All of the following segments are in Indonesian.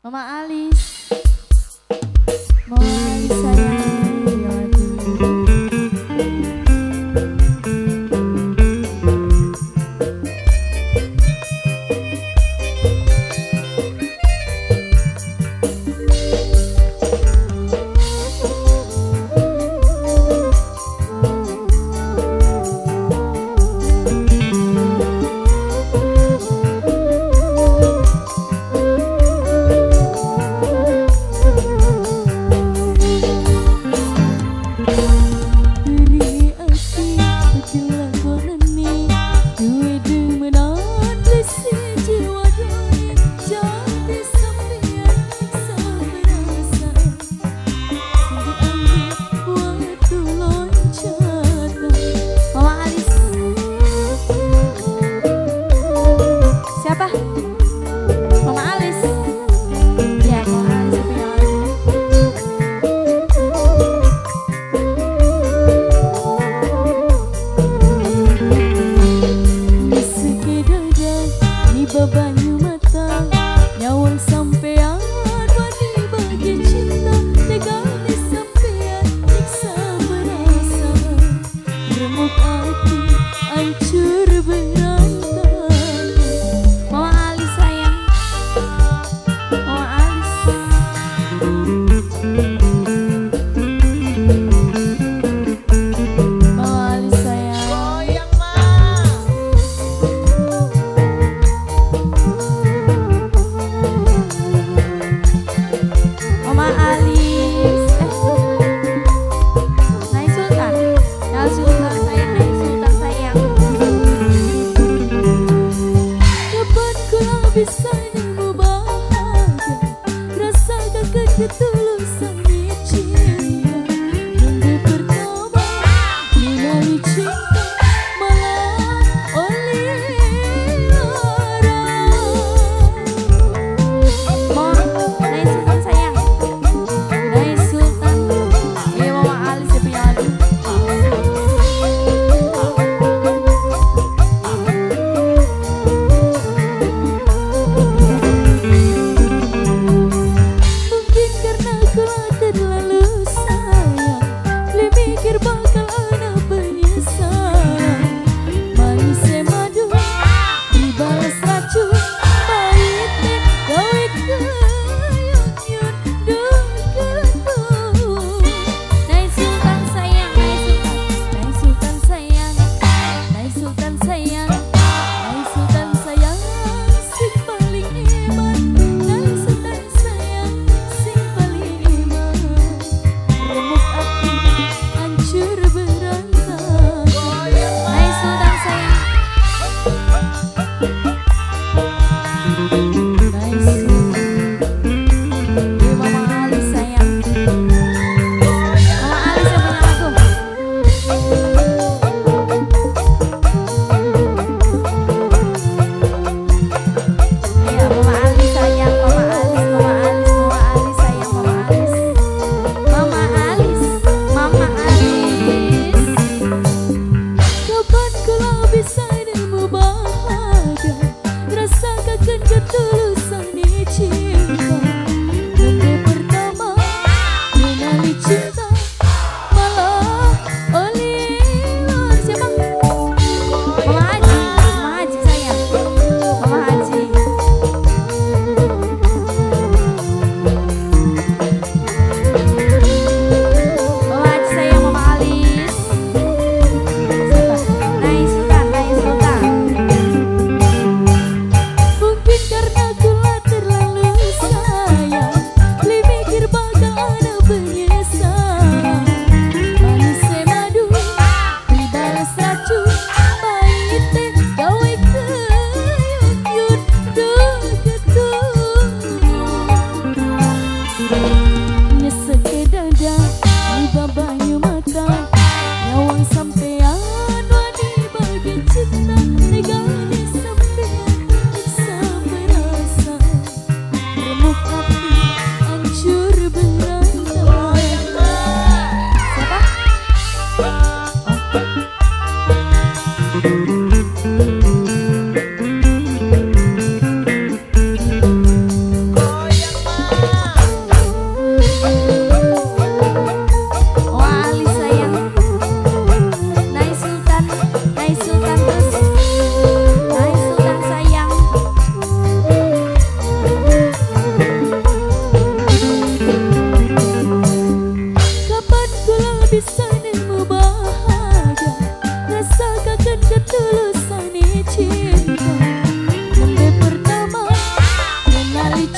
Mama Alis, Mama Alis sayang, ya aduh. Banyu mata nyawang sampean wani bagi cinta tegane sampean nyiksa merasa remuk hati hancur berantakan. Mama Alis sayang, Mama Alis. Mama Alis sayang. Goyang Mama Alis, Nai Sultan, Nai Sultan sayang, Nai Sultan sayang. Kapan kau bisa nemu bahagia, rasakan ketulusan cinta. Minggu pertama mulai cinta malam oleh Nai Sultan sayang. Nai Sultan, iya Mama Alis ya punya aduh. Mungkin karena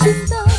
cinta